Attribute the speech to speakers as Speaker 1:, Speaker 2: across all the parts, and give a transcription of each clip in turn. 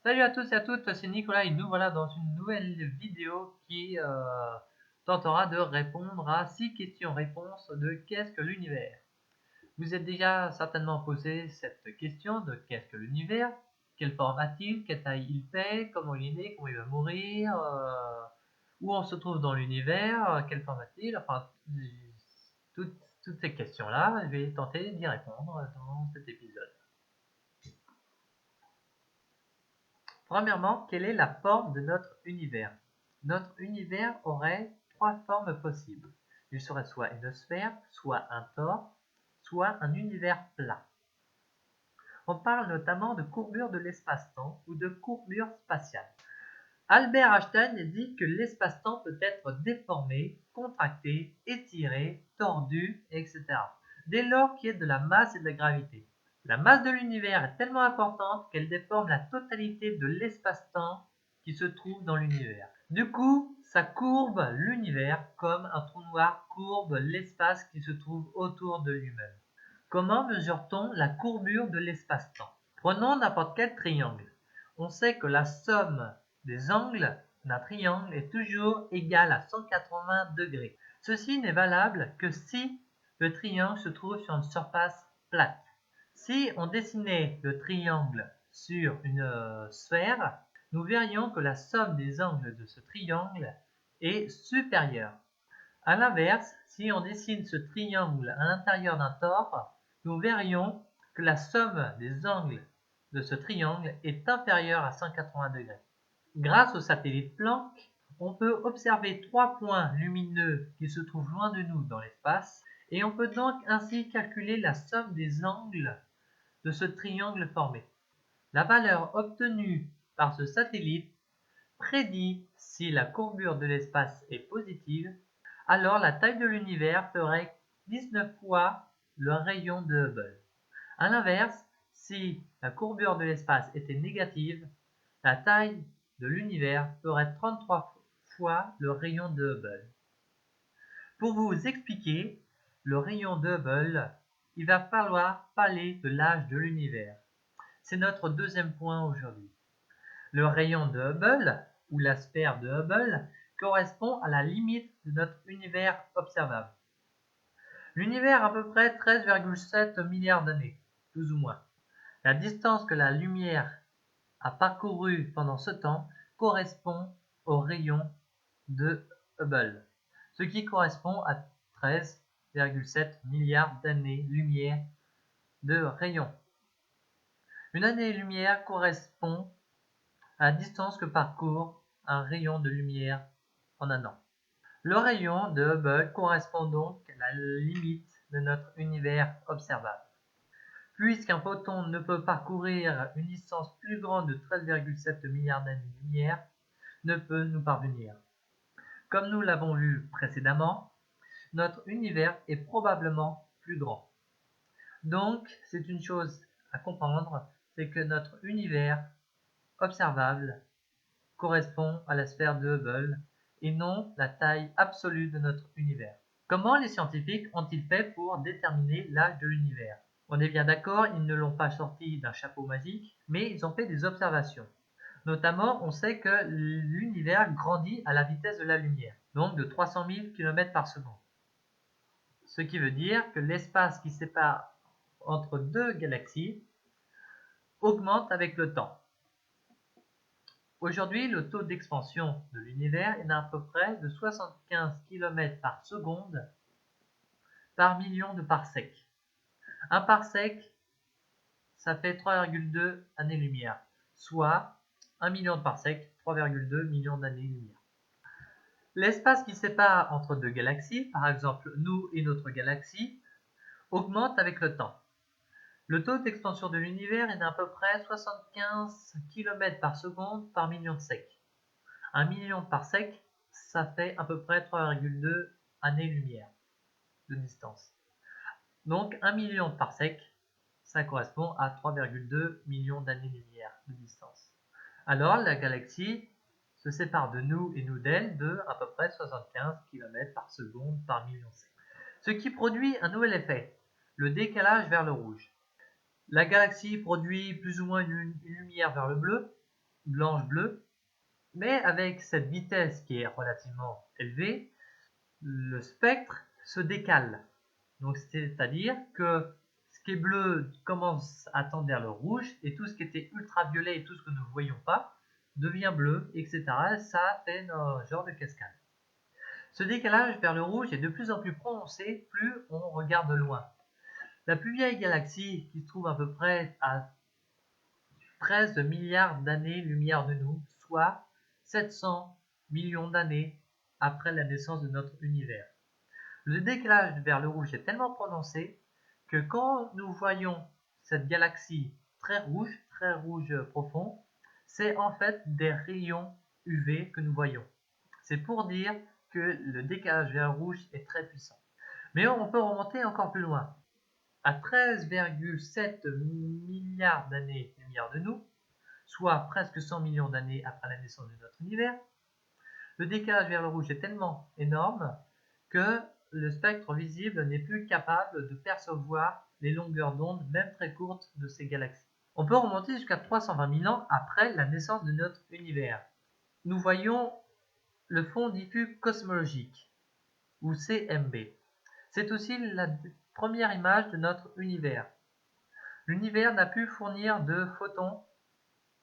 Speaker 1: Salut à tous et à toutes, c'est Nicolas et nous voilà dans une nouvelle vidéo qui tentera de répondre à 6 questions-réponses de qu'est-ce que l'univers. Vous êtes déjà certainement posé cette question de qu'est-ce que l'univers, quelle forme a-t-il, quelle taille il fait, comment il est né, comment il va mourir, où on se trouve dans l'univers, quelle forme a-t-il, enfin toutes, toutes ces questions-là, je vais tenter d'y répondre dans cet épisode. Premièrement, quelle est la forme de notre univers? Notre univers aurait 3 formes possibles. Il serait soit une sphère, soit un tore, soit un univers plat. On parle notamment de courbure de l'espace-temps ou de courbure spatiale. Albert Einstein dit que l'espace-temps peut être déformé, contracté, étiré, tordu, etc. dès lors qu'il y a de la masse et de la gravité. La masse de l'univers est tellement importante qu'elle déforme la totalité de l'espace-temps qui se trouve dans l'univers. Du coup, ça courbe l'univers comme un trou noir courbe l'espace qui se trouve autour de lui-même. Comment mesure-t-on la courbure de l'espace-temps? Prenons n'importe quel triangle. On sait que la somme des angles d'un triangle est toujours égale à 180 degrés. Ceci n'est valable que si le triangle se trouve sur une surface plate. Si on dessinait le triangle sur une sphère, nous verrions que la somme des angles de ce triangle est supérieure. A l'inverse, si on dessine ce triangle à l'intérieur d'un tore, nous verrions que la somme des angles de ce triangle est inférieure à 180 degrés. Grâce au satellite Planck, on peut observer 3 points lumineux qui se trouvent loin de nous dans l'espace et on peut donc ainsi calculer la somme des angles de ce triangle formé. La valeur obtenue par ce satellite prédit si la courbure de l'espace est positive, alors la taille de l'univers ferait 19 fois le rayon de Hubble. A l'inverse, si la courbure de l'espace était négative, la taille de l'univers ferait 33 fois le rayon de Hubble. Pour vous expliquer le rayon de Hubble, il va falloir parler de l'âge de l'univers. C'est notre deuxième point aujourd'hui. Le rayon de Hubble, ou la sphère de Hubble, correspond à la limite de notre univers observable. L'univers a à peu près 13,7 milliards d'années, plus ou moins. La distance que la lumière a parcourue pendant ce temps correspond au rayon de Hubble, ce qui correspond à 13,7 milliards d'années-lumière de rayon. Une année-lumière correspond à la distance que parcourt un rayon de lumière en un an. Le rayon de Hubble correspond donc à la limite de notre univers observable. Puisqu'un photon ne peut parcourir une distance plus grande de 13,7 milliards d'années-lumière, ne peut nous parvenir. Comme nous l'avons vu précédemment, notre univers est probablement plus grand. Donc, c'est une chose à comprendre, c'est que notre univers observable correspond à la sphère de Hubble et non la taille absolue de notre univers. Comment les scientifiques ont-ils fait pour déterminer l'âge de l'univers? On est bien d'accord, ils ne l'ont pas sorti d'un chapeau magique, mais ils ont fait des observations. Notamment, on sait que l'univers grandit à la vitesse de la lumière, donc de 300 000 km par seconde. Ce qui veut dire que l'espace qui sépare entre deux galaxies augmente avec le temps. Aujourd'hui, le taux d'expansion de l'univers est d'à peu près de 75 km par seconde par million de parsecs. Un parsec, ça fait 3,2 années-lumière, soit 1 million de parsecs, 3,2 millions d'années-lumière. L'espace qui sépare entre deux galaxies, par exemple nous et notre galaxie, augmente avec le temps. Le taux d'expansion de l'univers est d'à peu près 75 km par seconde par million de secs. 1 million de parsecs, ça fait à peu près 3,2 années-lumière de distance. Donc 1 million de parsecs, ça correspond à 3,2 millions d'années-lumière de distance. Alors la galaxie se sépare de nous et nous d'elle de à peu près 75 km par seconde par million de secs. Ce qui produit un nouvel effet, le décalage vers le rouge. La galaxie produit plus ou moins une lumière vers le bleu, blanche-bleue, mais avec cette vitesse qui est relativement élevée, le spectre se décale. Donc c'est-à-dire que ce qui est bleu commence à tendre vers le rouge et tout ce qui était ultraviolet et tout ce que nous ne voyons pas devient bleu, etc. Ça fait un genre de cascade. Ce décalage vers le rouge est de plus en plus prononcé plus on regarde loin. La plus vieille galaxie, qui se trouve à peu près à 13 milliards d'années-lumière de nous, soit 700 millions d'années après la naissance de notre univers. Le décalage vers le rouge est tellement prononcé que quand nous voyons cette galaxie très rouge profond, c'est en fait des rayons UV que nous voyons. C'est pour dire que le décalage vers le rouge est très puissant. Mais on peut remonter encore plus loin. À 13,7 milliards d'années-lumière de nous, soit presque 100 millions d'années après la naissance de notre univers, le décalage vers le rouge est tellement énorme que le spectre visible n'est plus capable de percevoir les longueurs d'onde, même très courtes, de ces galaxies. On peut remonter jusqu'à 320 000 ans après la naissance de notre univers. Nous voyons le fond diffus cosmologique, ou CMB. C'est aussi la première image de notre univers. L'univers n'a pu fournir de photons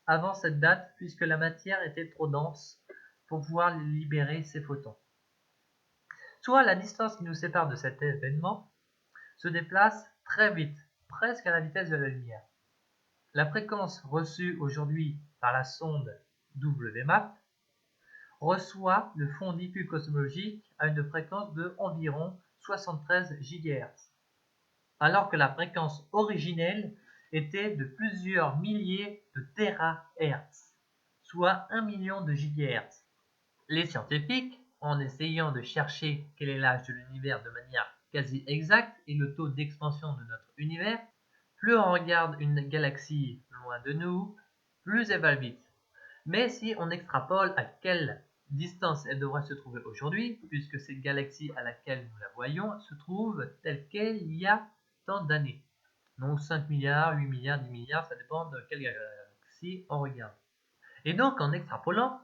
Speaker 1: avant cette date puisque la matière était trop dense pour pouvoir libérer ces photons. Soit la distance qui nous sépare de cet événement se déplace très vite, presque à la vitesse de la lumière. La fréquence reçue aujourd'hui par la sonde WMAP reçoit le fond diffus cosmologique à une fréquence de environ 73 GHz, alors que la fréquence originelle était de plusieurs milliers de THz, soit 1 million de GHz. Les scientifiques, en essayant de chercher quel est l'âge de l'univers de manière quasi exacte et le taux d'expansion de notre univers, plus on regarde une galaxie loin de nous, plus elle va vite. Mais si on extrapole à quelle distance elle devrait se trouver aujourd'hui, puisque cette galaxie à laquelle nous la voyons se trouve telle qu'elle il y a tant d'années. Donc 5 milliards, 8 milliards, 10 milliards, ça dépend de quelle galaxie on regarde. Et donc en extrapolant,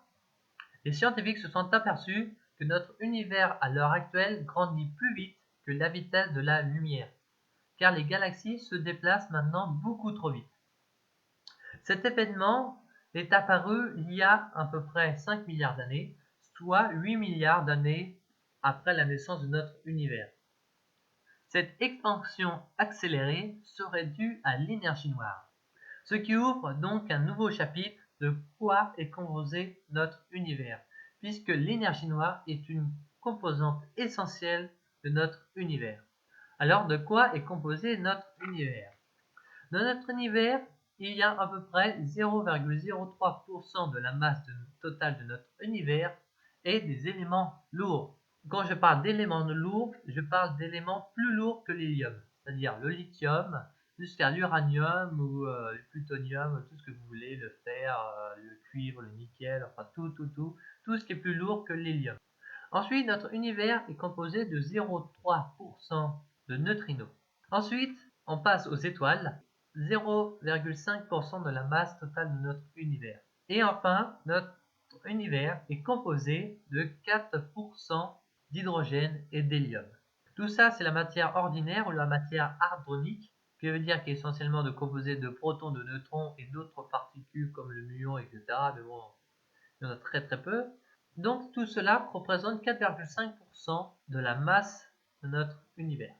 Speaker 1: les scientifiques se sont aperçus que notre univers à l'heure actuelle grandit plus vite que la vitesse de la lumière, car les galaxies se déplacent maintenant beaucoup trop vite. Cet événement est apparu il y a à peu près 5 milliards d'années, soit 8 milliards d'années après la naissance de notre univers. Cette expansion accélérée serait due à l'énergie noire, ce qui ouvre donc un nouveau chapitre de quoi est composé notre univers, puisque l'énergie noire est une composante essentielle de notre univers. Alors, de quoi est composé notre univers? Dans notre univers, il y a à peu près 0,03% de la masse totale de notre univers et des éléments lourds. Quand je parle d'éléments lourds, je parle d'éléments plus lourds que l'hélium, c'est-à-dire le lithium, jusqu'à l'uranium ou le plutonium, tout ce que vous voulez, le fer, le cuivre, le nickel, enfin tout ce qui est plus lourd que l'hélium. Ensuite, notre univers est composé de 0,3% de neutrinos. Ensuite, on passe aux étoiles, 0,5% de la masse totale de notre univers. Et enfin, notre univers est composé de 4% d'hydrogène et d'hélium. Tout ça, c'est la matière ordinaire ou la matière hadronique, qui veut dire qu'elle est essentiellement composée de protons, de neutrons et d'autres particules comme le muon, etc. Mais bon, il y en a très très peu. Donc tout cela représente 4,5% de la masse de notre univers.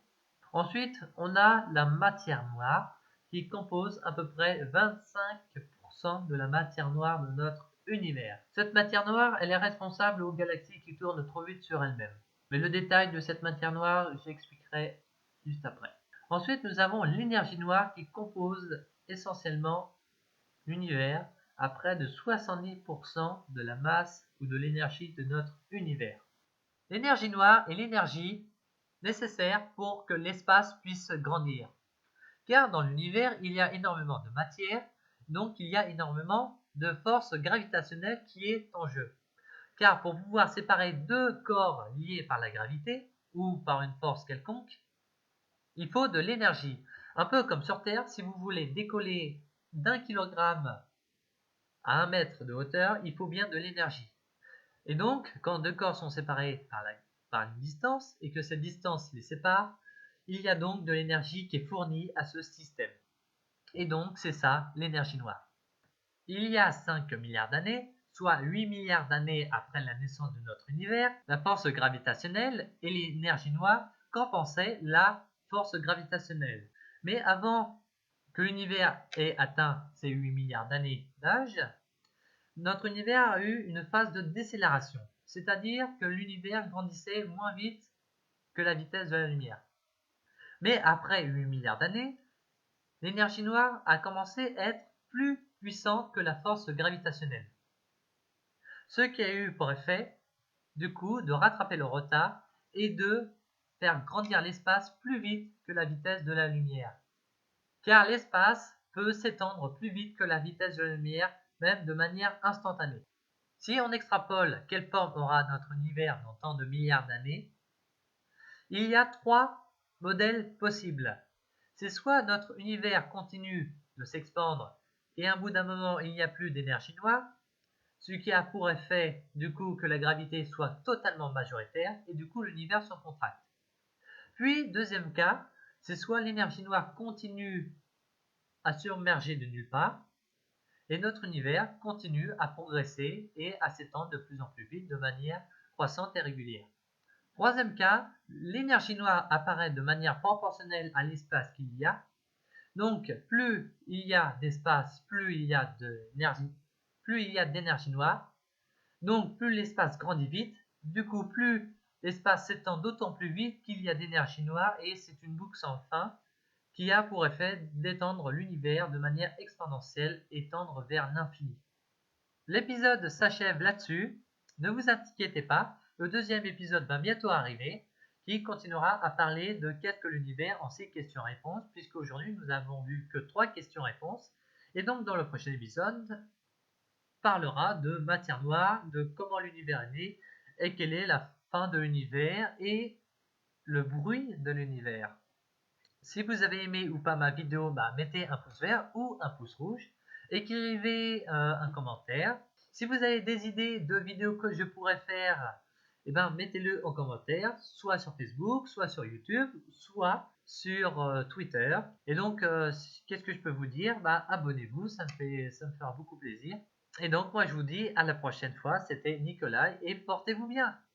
Speaker 1: Ensuite, on a la matière noire qui compose à peu près 25% de la matière noire de notre univers. Cette matière noire, elle est responsable aux galaxies qui tournent trop vite sur elles-mêmes. Mais le détail de cette matière noire, j'expliquerai juste après. Ensuite, nous avons l'énergie noire qui compose essentiellement l'univers à près de 70% de la masse ou de l'énergie de notre univers. L'énergie noire est l'énergie nécessaire pour que l'espace puisse grandir. Car dans l'univers, il y a énormément de matière, donc il y a énormément de force gravitationnelle qui est en jeu. Car pour pouvoir séparer deux corps liés par la gravité, ou par une force quelconque, il faut de l'énergie. Un peu comme sur Terre, si vous voulez décoller d'1 kg à 1 mètre de hauteur, il faut bien de l'énergie. Et donc, quand deux corps sont séparés par une distance et que cette distance les sépare, il y a donc de l'énergie qui est fournie à ce système. Et donc, c'est ça, l'énergie noire. Il y a 5 milliards d'années, soit 8 milliards d'années après la naissance de notre univers, la force gravitationnelle et l'énergie noire compensaient la force gravitationnelle. Mais avant que l'univers ait atteint ces 8 milliards d'années d'âge, notre univers a eu une phase de décélération, c'est-à-dire que l'univers grandissait moins vite que la vitesse de la lumière. Mais après 8 milliards d'années, l'énergie noire a commencé à être plus puissante que la force gravitationnelle. Ce qui a eu pour effet, du coup, de rattraper le retard et de faire grandir l'espace plus vite que la vitesse de la lumière. Car l'espace peut s'étendre plus vite que la vitesse de la lumière, même de manière instantanée. Si on extrapole quelle forme aura notre univers dans tant de milliards d'années, il y a 3 modèles possibles. C'est soit notre univers continue de s'expandre et à un bout d'un moment il n'y a plus d'énergie noire, ce qui a pour effet du coup que la gravité soit totalement majoritaire et du coup l'univers se contracte. Puis deuxième cas, c'est soit l'énergie noire continue à submerger de nulle part et notre univers continue à progresser et à s'étendre de plus en plus vite de manière croissante et régulière. Troisième cas, l'énergie noire apparaît de manière proportionnelle à l'espace qu'il y a. Donc, plus il y a d'espace, plus il y a d'énergie noire. Donc, plus l'espace grandit vite. Du coup, plus l'espace s'étend d'autant plus vite qu'il y a d'énergie noire et c'est une boucle sans fin qui a pour effet d'étendre l'univers de manière exponentielle et tendre vers l'infini. L'épisode s'achève là-dessus. Ne vous inquiétez pas, le deuxième épisode va bientôt arriver, qui continuera à parler de qu'est-ce que l'univers en 6 questions-réponses, puisqu'aujourd'hui nous n'avons vu que 3 questions-réponses. Et donc dans le prochain épisode, parlera de matière noire, de comment l'univers est né, et quelle est la fin de l'univers et le bruit de l'univers. Si vous avez aimé ou pas ma vidéo, mettez un pouce vert ou un pouce rouge. Écrivez un commentaire. Si vous avez des idées de vidéos que je pourrais faire, mettez-le en commentaire, soit sur Facebook, soit sur YouTube, soit sur Twitter. Et donc, qu'est-ce que je peux vous dire? Abonnez-vous, ça me fera beaucoup plaisir. Et donc, moi, je vous dis à la prochaine fois. C'était Nicolas et portez-vous bien.